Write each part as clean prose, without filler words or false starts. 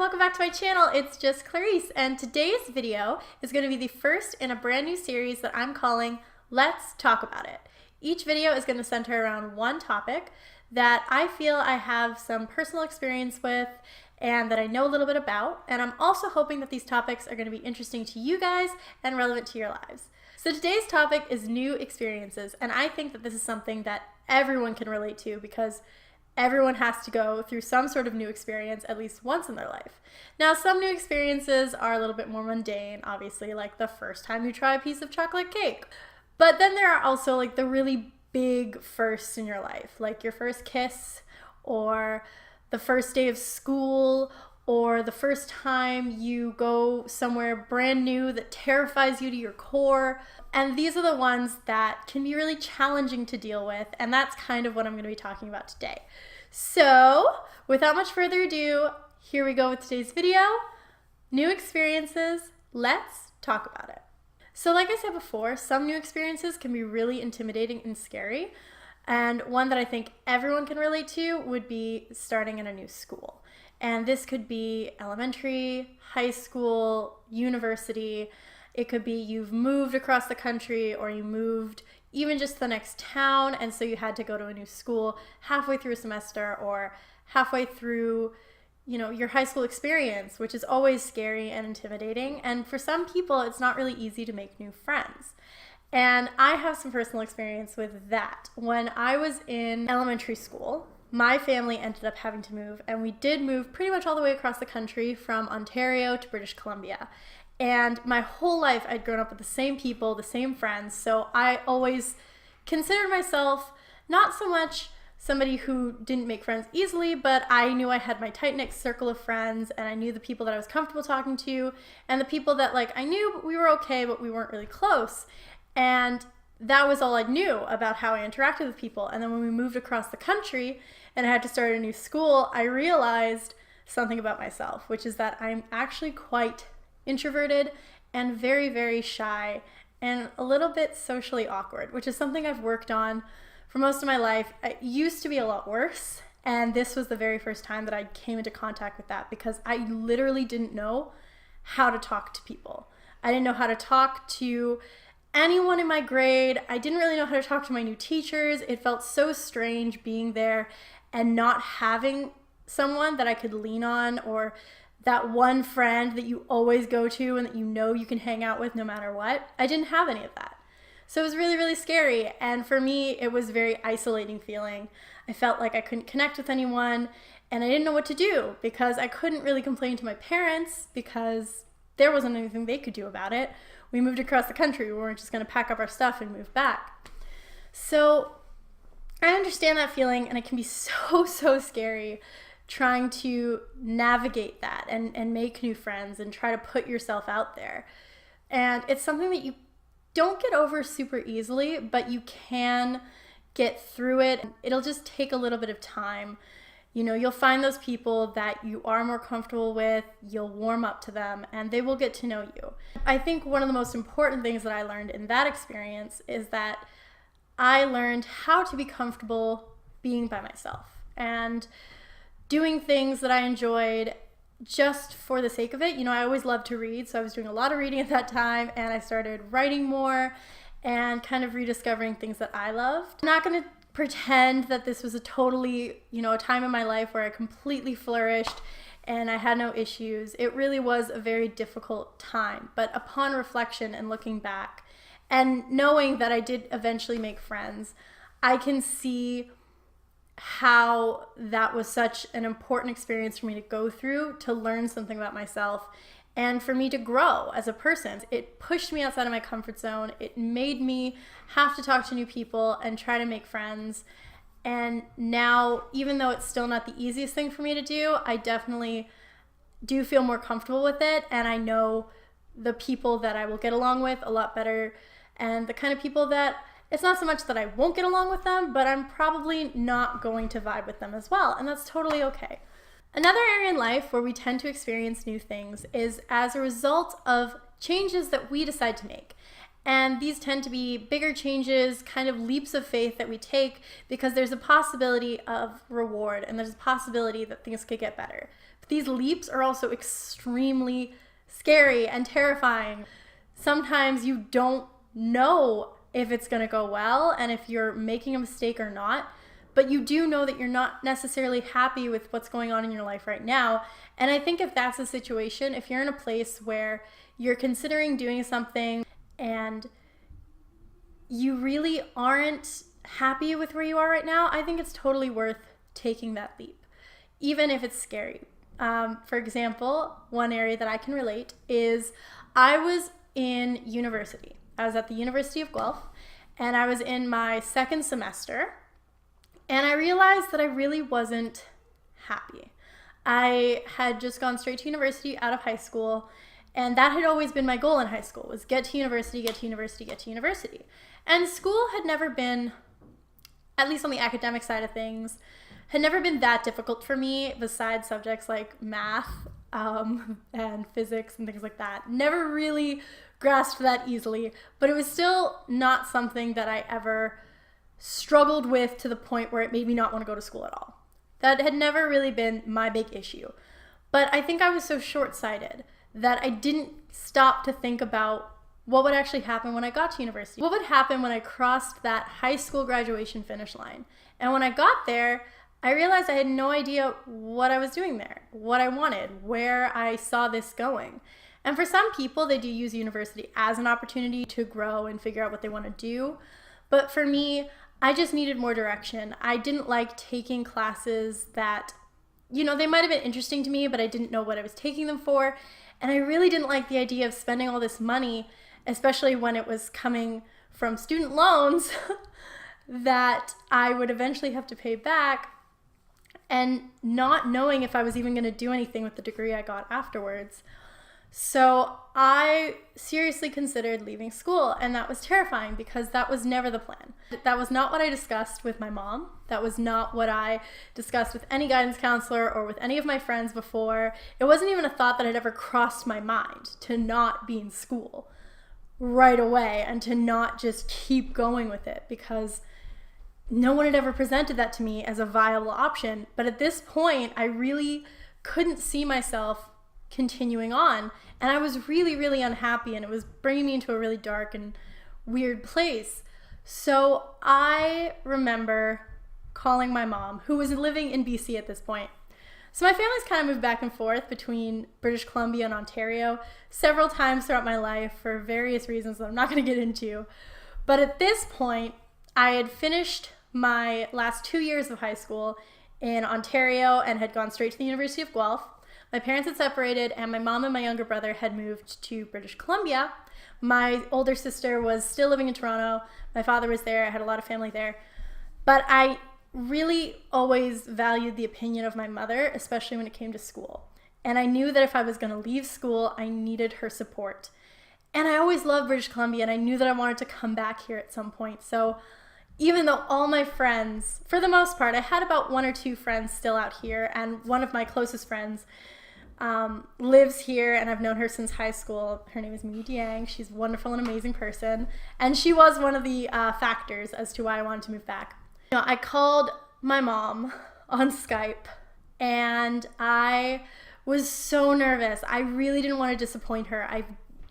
welcome back to my channel. It's just Clarice, and today's video is going to be the first in a brand new series that I'm calling Let's Talk About It. Each video is going to center around one topic that I feel I have some personal experience with and that I know a little bit about, and I'm also hoping that these topics are going to be interesting to you guys and relevant to your lives. So today's topic is new experiences, and I think that this is something that everyone can relate to because everyone has to go through some sort of new experience at least once in their life. Now, some new experiences are a little bit more mundane, obviously, like the first time you try a piece of chocolate cake. But then there are also like the really big firsts in your life, like your first kiss, or the first day of school, or the first time you go somewhere brand new that terrifies you to your core. And these are the ones that can be really challenging to deal with, and that's kind of what I'm going to be talking about today. So, without much further ado, here we go with today's video. New experiences, let's talk about it. So like I said before, some new experiences can be really intimidating and scary, and one that I think everyone can relate to would be starting in a new school. And this could be elementary, high school, university. It could be you've moved across the country, or you moved even just to the next town, and so you had to go to a new school halfway through a semester or halfway through, your high school experience, which is always scary and intimidating. And for some people, it's not really easy to make new friends. And I have some personal experience with that. When I was in elementary school, my family ended up having to move, and we did move pretty much all the way across the country from Ontario to British Columbia. And my whole life, I'd grown up with the same people, the same friends, so I always considered myself not so much somebody who didn't make friends easily, but I knew I had my tight-knit circle of friends, and I knew the people that I was comfortable talking to, and the people that, I knew we were okay, but we weren't really close. And that was all I knew about how I interacted with people. And then when we moved across the country and I had to start a new school, I realized something about myself, which is that I'm actually quite introverted and very, very shy and a little bit socially awkward, which is something I've worked on for most of my life. It used to be a lot worse, and this was the very first time that I came into contact with that because I literally didn't know how to talk to people. I didn't know how to talk to anyone in my grade. I didn't really know how to talk to my new teachers. It felt so strange being there and not having someone that I could lean on, or that one friend that you always go to and that you can hang out with no matter what. I didn't have any of that. So it was really, really scary. And for me, it was a very isolating feeling. I felt like I couldn't connect with anyone, and I didn't know what to do because I couldn't really complain to my parents because there wasn't anything they could do about it. We moved across the country. We weren't just going to pack up our stuff and move back. So I understand that feeling, and it can be so, so scary trying to navigate that and make new friends and try to put yourself out there. And it's something that you don't get over super easily, but you can get through it. It'll just take a little bit of time. You'll find those people that you are more comfortable with, you'll warm up to them, and they will get to know you. I think one of the most important things that I learned in that experience is that I learned how to be comfortable being by myself and doing things that I enjoyed just for the sake of it. I always loved to read, so I was doing a lot of reading at that time, and I started writing more and kind of rediscovering things that I loved. I'm not going to pretend that this was a totally, a time in my life where I completely flourished and I had no issues. It really was a very difficult time, but upon reflection and looking back and knowing that I did eventually make friends, I can see how that was such an important experience for me to go through, to learn something about myself, and for me to grow as a person. It pushed me outside of my comfort zone. It made me have to talk to new people and try to make friends. And now, even though it's still not the easiest thing for me to do, I definitely do feel more comfortable with it, and I know the people that I will get along with a lot better, and the kind of people that it's not so much that I won't get along with them, but I'm probably not going to vibe with them as well, and that's totally okay. Another area in life where we tend to experience new things is as a result of changes that we decide to make. And these tend to be bigger changes, kind of leaps of faith that we take because there's a possibility of reward and there's a possibility that things could get better. But these leaps are also extremely scary and terrifying. Sometimes you don't know if it's going to go well and if you're making a mistake or not, but you do know that you're not necessarily happy with what's going on in your life right now. And I think if that's the situation, if you're in a place where you're considering doing something and you really aren't happy with where you are right now, I think it's totally worth taking that leap, even if it's scary. For example, one area that I can relate is I was in university. I was at the University of Guelph, and I was in my second semester, and I realized that I really wasn't happy. I had just gone straight to university out of high school, and that had always been my goal in high school, was get to university, get to university, get to university. And school had never been, at least on the academic side of things, had never been that difficult for me besides subjects like math and physics and things like that. Never really grasped that easily, but it was still not something that I ever struggled with to the point where it made me not want to go to school at all. That had never really been my big issue. But I think I was so short-sighted that I didn't stop to think about what would actually happen when I got to university. What would happen when I crossed that high school graduation finish line? And when I got there, I realized I had no idea what I was doing there, what I wanted, where I saw this going. And for some people, they do use university as an opportunity to grow and figure out what they want to do. But for me, I just needed more direction. I didn't like taking classes that, they might have been interesting to me, but I didn't know what I was taking them for. And I really didn't like the idea of spending all this money, especially when it was coming from student loans that I would eventually have to pay back, and not knowing if I was even going to do anything with the degree I got afterwards. So I seriously considered leaving school, and that was terrifying because that was never the plan. That was not what I discussed with my mom. That was not what I discussed with any guidance counselor or with any of my friends before. It wasn't even a thought that had ever crossed my mind to not be in school right away and to not just keep going with it, because no one had ever presented that to me as a viable option. But at this point, I really couldn't see myself continuing on. And I was really, really unhappy, and it was bringing me into a really dark and weird place. So I remember calling my mom, who was living in BC at this point. So my family's kind of moved back and forth between British Columbia and Ontario several times throughout my life for various reasons that I'm not going to get into. But at this point, I had finished my last 2 years of high school in Ontario and had gone straight to the University of Guelph. My parents had separated, and my mom and my younger brother had moved to British Columbia. My older sister was still living in Toronto. My father was there. I had a lot of family there. But I really always valued the opinion of my mother, especially when it came to school. And I knew that if I was going to leave school, I needed her support. And I always loved British Columbia, and I knew that I wanted to come back here at some point. So even though all my friends, for the most part, I had about 1 or 2 friends still out here, and one of my closest friends lives here, and I've known her since high school. Her name is Mi Diang. She's a wonderful and amazing person, and she was one of the factors as to why I wanted to move back. I called my mom on Skype, and I was so nervous. I really didn't want to disappoint her.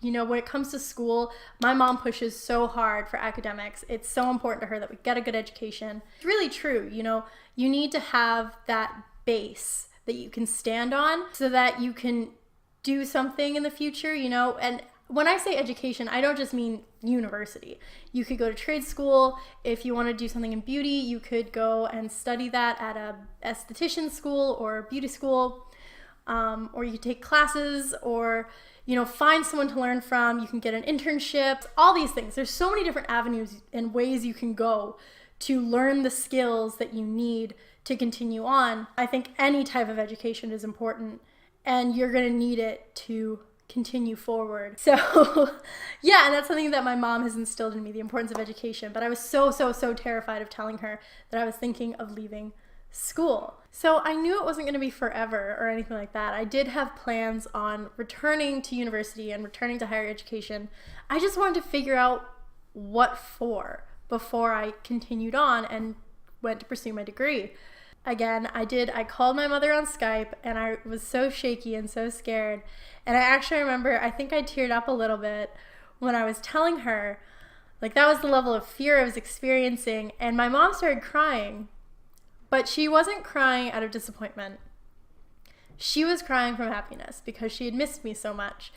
When it comes to school, my mom pushes so hard for academics. It's so important to her that we get a good education. It's really true. You need to have that base that you can stand on so that you can do something in the future, and when I say education, I don't just mean university. You could go to trade school. If you want to do something in beauty, you could go and study that at a esthetician school or beauty school, or you could take classes, or find someone to learn from. You can get an internship, all these things. There's so many different avenues and ways you can go to learn the skills that you need to continue on. I think any type of education is important, and you're going to need it to continue forward. So yeah, and that's something that my mom has instilled in me, the importance of education. But I was so terrified of telling her that I was thinking of leaving school. So I knew it wasn't going to be forever or anything like that. I did have plans on returning to university and returning to higher education. I just wanted to figure out what for before I continued on and went to pursue my degree. Again, I called my mother on Skype and I was so shaky and so scared. And I actually remember, I think I teared up a little bit when I was telling her, like that was the level of fear I was experiencing. And my mom started crying, but she wasn't crying out of disappointment. She was crying from happiness because she had missed me so much.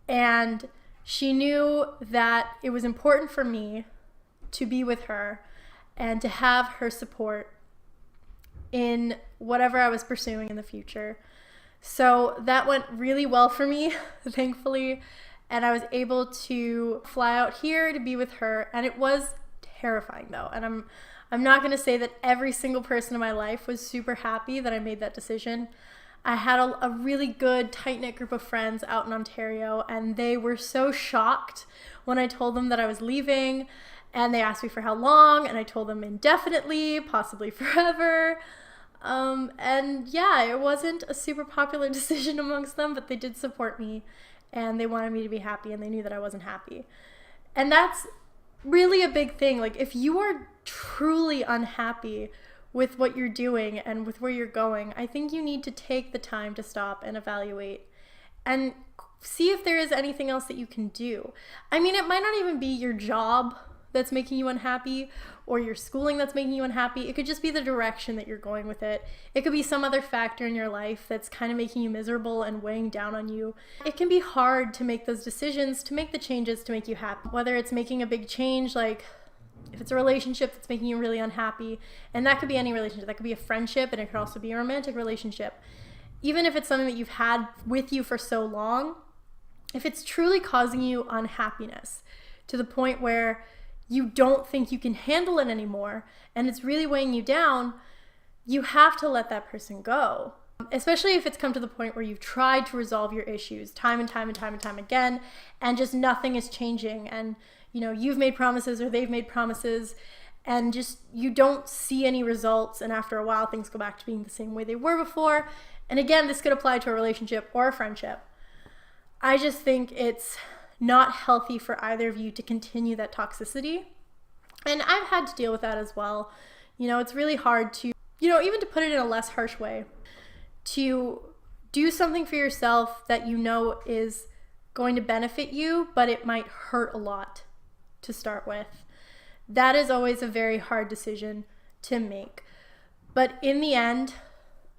And she knew that it was important for me to be with her and to have her support in whatever I was pursuing in the future. So that went really well for me, thankfully, and I was able to fly out here to be with her, and it was terrifying though. And I'm not going to say that every single person in my life was super happy that I made that decision. I had a really good, tight-knit group of friends out in Ontario, and they were so shocked when I told them that I was leaving. And they asked me for how long, and I told them indefinitely, possibly forever. And yeah, it wasn't a super popular decision amongst them, but they did support me, and they wanted me to be happy, and they knew that I wasn't happy. And that's really a big thing. Like, if you are truly unhappy with what you're doing and with where you're going, I think you need to take the time to stop and evaluate and see if there is anything else that you can do. I mean, it might not even be your job that's making you unhappy or your schooling that's making you unhappy. It could just be the direction that you're going with it. It could be some other factor in your life that's kind of making you miserable and weighing down on you. It can be hard to make those decisions, to make the changes to make you happy. Whether it's making a big change, like if it's a relationship that's making you really unhappy, and that could be any relationship. That could be a friendship, and it could also be a romantic relationship. Even if it's something that you've had with you for so long, if it's truly causing you unhappiness to the point where you don't think you can handle it anymore, and it's really weighing you down, you have to let that person go. Especially if it's come to the point where you've tried to resolve your issues time and time and time and time again, and just nothing is changing. And you've made promises or they've made promises, and just you don't see any results. And after a while, things go back to being the same way they were before. And again, this could apply to a relationship or a friendship. I just think it's not healthy for either of you to continue that toxicity. And I've had to deal with that as well. It's really hard to, even to put it in a less harsh way, to do something for yourself that is going to benefit you, but it might hurt a lot to start with. That is always a very hard decision to make. But in the end,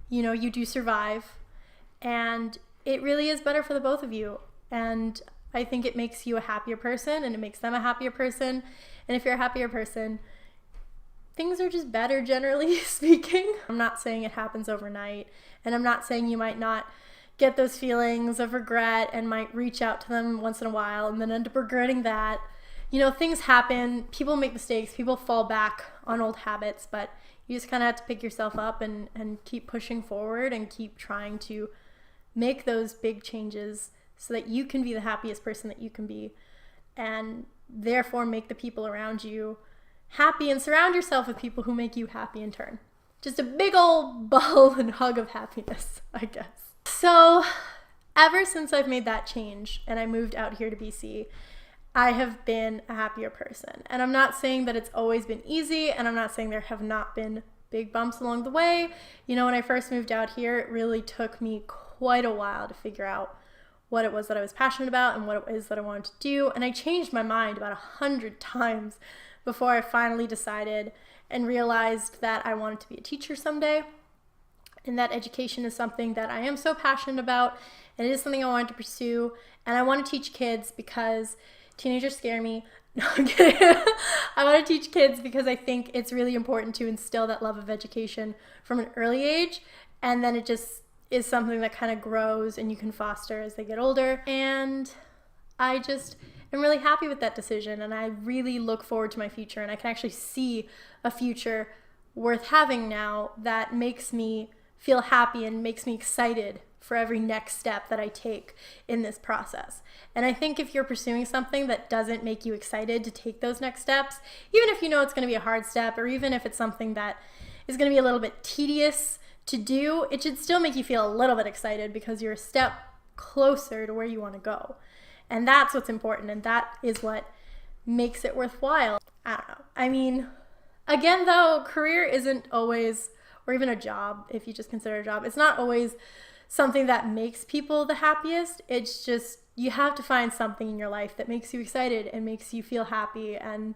you do survive, and it really is better for the both of you. And I think it makes you a happier person, and it makes them a happier person. And if you're a happier person, things are just better, generally speaking. I'm not saying it happens overnight, and I'm not saying you might not get those feelings of regret and might reach out to them once in a while and then end up regretting that. Things happen, people make mistakes, people fall back on old habits, but you just kind of have to pick yourself up and keep pushing forward and keep trying to make those big changes so that you can be the happiest person that you can be, and therefore make the people around you happy and surround yourself with people who make you happy in turn. Just a big old ball and hug of happiness, I guess. So ever since I've made that change and I moved out here to BC, I have been a happier person. And I'm not saying that it's always been easy, and I'm not saying there have not been big bumps along the way. When I first moved out here, it really took me quite a while to figure out what it was that I was passionate about and what it is that I wanted to do. And I changed my mind about 100 times before I finally decided and realized that I wanted to be a teacher someday. And that education is something that I am so passionate about, and it is something I wanted to pursue. And I want to teach kids because teenagers scare me. No, I'm kidding. I want to teach kids because I think it's really important to instill that love of education from an early age, and then it just is something that kind of grows and you can foster as they get older. And I just am really happy with that decision, and I really look forward to my future, and I can actually see a future worth having now that makes me feel happy and makes me excited for every next step that I take in this process. And I think if you're pursuing something that doesn't make you excited to take those next steps, even if it's going to be a hard step, or even if it's something that is going to be a little bit tedious to do, it should still make you feel a little bit excited because you're a step closer to where you want to go. And that's what's important, and that is what makes it worthwhile. I don't know. I mean, again, though, career isn't always, or even a job, if you just consider a job, it's not always something that makes people the happiest. It's just, you have to find something in your life that makes you excited and makes you feel happy and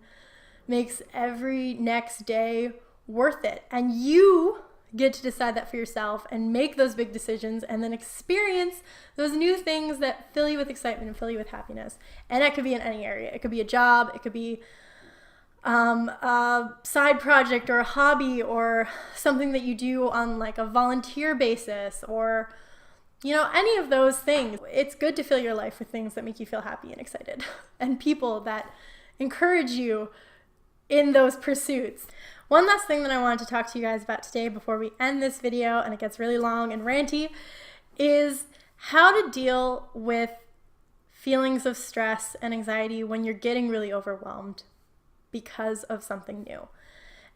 makes every next day worth it. And you get to decide that for yourself and make those big decisions and then experience those new things that fill you with excitement and fill you with happiness. And that could be in any area. It could be a job, it could be a side project or a hobby or something that you do on like a volunteer basis, or any of those things. It's good to fill your life with things that make you feel happy and excited and people that encourage you in those pursuits. One last thing that I wanted to talk to you guys about today before we end this video, and it gets really long and ranty, is how to deal with feelings of stress and anxiety when you're getting really overwhelmed because of something new.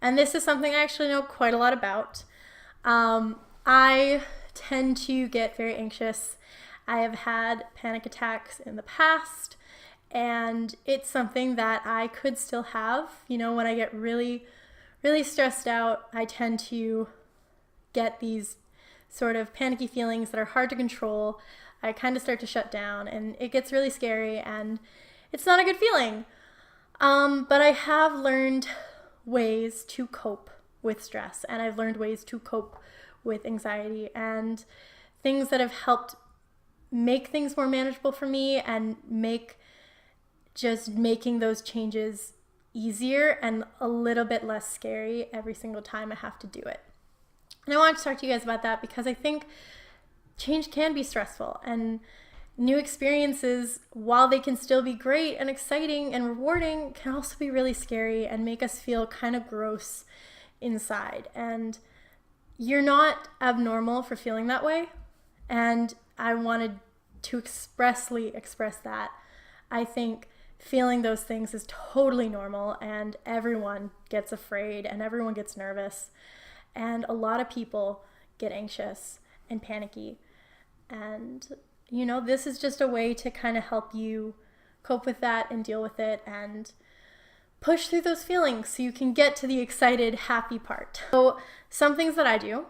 And this is something I actually know quite a lot about. I tend to get very anxious. I have had panic attacks in the past, and it's something that I could still have. When I get really stressed out, I tend to get these sort of panicky feelings that are hard to control. I kind of start to shut down, and it gets really scary, and it's not a good feeling. But I have learned ways to cope with stress, and I've learned ways to cope with anxiety, and things that have helped make things more manageable for me and make just making those changes easier and a little bit less scary every single time I have to do it. And I wanted to talk to you guys about that because I think change can be stressful, and new experiences, while they can still be great and exciting and rewarding, can also be really scary and make us feel kind of gross inside. And you're not abnormal for feeling that way. And I wanted to expressly express that. I think feeling those things is totally normal, and everyone gets afraid and everyone gets nervous. And a lot of people get anxious and panicky. And this is just a way to kind of help you cope with that and deal with it and push through those feelings so you can get to the excited, happy part. So some things that I do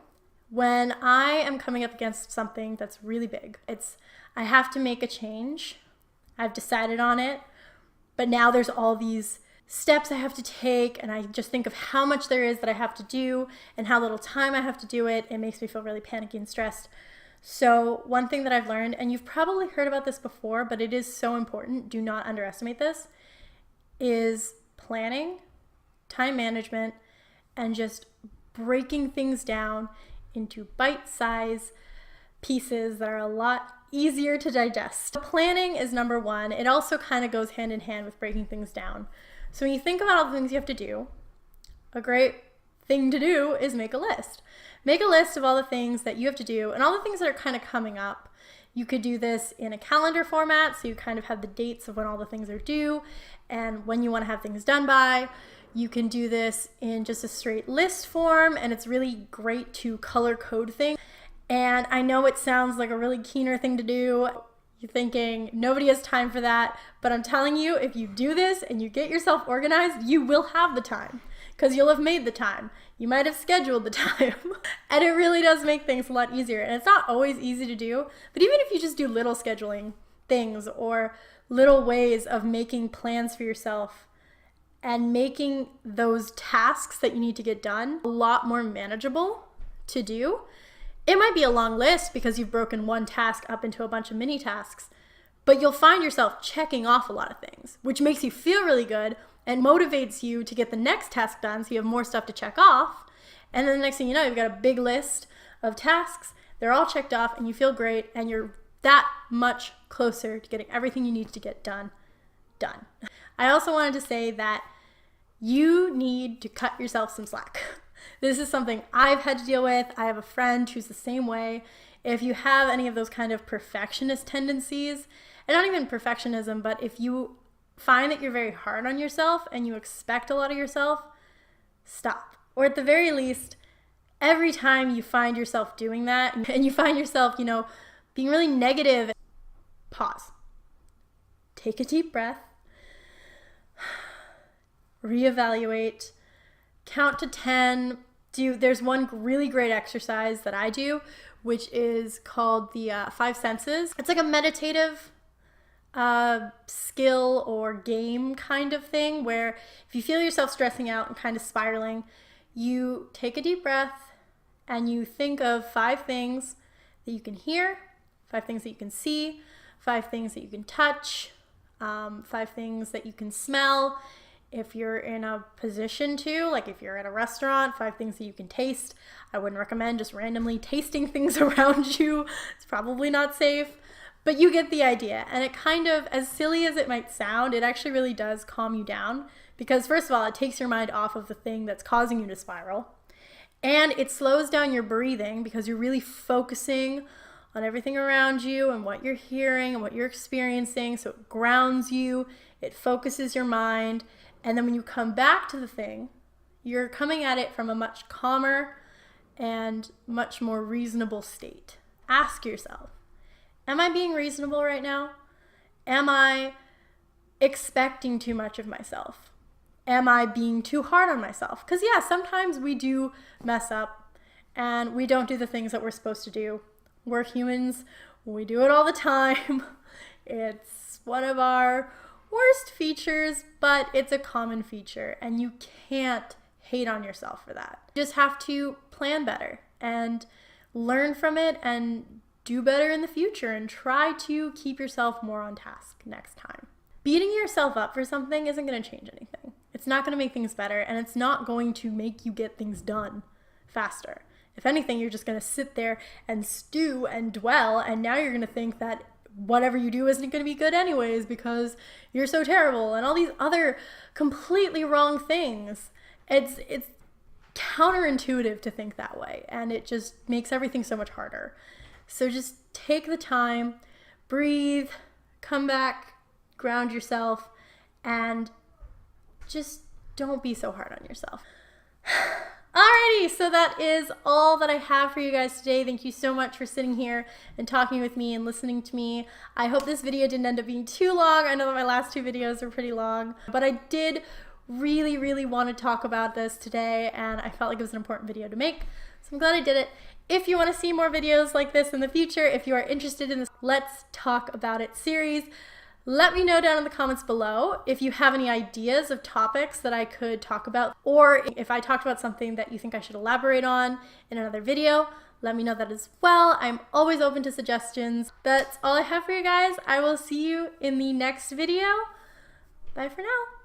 when I am coming up against something that's really big, I have to make a change. I've decided on it, but now there's all these steps I have to take, and I just think of how much there is that I have to do and how little time I have to do it. It makes me feel really panicky and stressed. So one thing that I've learned, and you've probably heard about this before, but it is so important, do not underestimate this, is planning, time management, and just breaking things down into bite-sized pieces that are a lot easier to digest. Planning is number one. It also kind of goes hand in hand with breaking things down. So when you think about all the things you have to do, a great thing to do is make a list. Make a list of all the things that you have to do and all the things that are kind of coming up. You could do this in a calendar format, so you kind of have the dates of when all the things are due and when you want to have things done by. You can do this in just a straight list form, and it's really great to color code things. And I know it sounds like a really keener thing to do. You're thinking, nobody has time for that. But I'm telling you, if you do this and you get yourself organized, you will have the time because you'll have made the time. You might have scheduled the time. And it really does make things a lot easier. And it's not always easy to do, but even if you just do little scheduling things or little ways of making plans for yourself and making those tasks that you need to get done a lot more manageable to do. It might be a long list because you've broken one task up into a bunch of mini tasks, but you'll find yourself checking off a lot of things, which makes you feel really good and motivates you to get the next task done so you have more stuff to check off. And then the next thing you know, you've got a big list of tasks. They're all checked off and you feel great, and you're that much closer to getting everything you need to get done. I also wanted to say that you need to cut yourself some slack. This is something I've had to deal with. I have a friend who's the same way. If you have any of those kind of perfectionist tendencies, and not even perfectionism, but if you find that you're very hard on yourself and you expect a lot of yourself, stop. Or at the very least, Every time you find yourself doing that and you find yourself, being really negative, pause. Take a deep breath. Reevaluate. Count to 10. There's one really great exercise that I do, which is called the 5 senses. It's like a meditative skill or game kind of thing where if you feel yourself stressing out and kind of spiraling, you take a deep breath and you think of 5 things that you can hear, 5 things that you can see, 5 things that you can touch, 5 things that you can smell. If you're in a position to, like if you're at a restaurant, 5 things that you can taste. I wouldn't recommend just randomly tasting things around you. It's probably not safe, but you get the idea. And it kind of, as silly as it might sound, it actually really does calm you down because first of all, it takes your mind off of the thing that's causing you to spiral. And it slows down your breathing because you're really focusing on everything around you and what you're hearing and what you're experiencing. So it grounds you, it focuses your mind. And then when you come back to the thing, you're coming at it from a much calmer and much more reasonable state. Ask yourself, am I being reasonable right now? Am I expecting too much of myself? Am I being too hard on myself? Because yeah, sometimes we do mess up and we don't do the things that we're supposed to do. We're humans. We do it all the time. It's one of our worst features, but it's a common feature and you can't hate on yourself for that. You just have to plan better and learn from it and do better in the future and try to keep yourself more on task next time. Beating yourself up for something isn't going to change anything. It's not going to make things better and it's not going to make you get things done faster. If anything, you're just going to sit there and stew and dwell, and now you're going to think that whatever you do isn't going to be good anyways because you're so terrible and all these other completely wrong things. It's counterintuitive to think that way, and it just makes everything so much harder. So just take the time, breathe, come back, ground yourself, and just don't be so hard on yourself. Alrighty, so that is all that I have for you guys today. Thank you so much for sitting here and talking with me and listening to me. I hope this video didn't end up being too long. I know that my last 2 videos were pretty long, but I did really want to talk about this today and I felt like it was an important video to make. So I'm glad I did it. If you want to see more videos like this in the future, if you are interested in this Let's Talk About It series, let me know down in the comments below if you have any ideas of topics that I could talk about, or if I talked about something that you think I should elaborate on in another video, let me know that as well. I'm always open to suggestions. That's all I have for you guys. I will see you in the next video. Bye for now.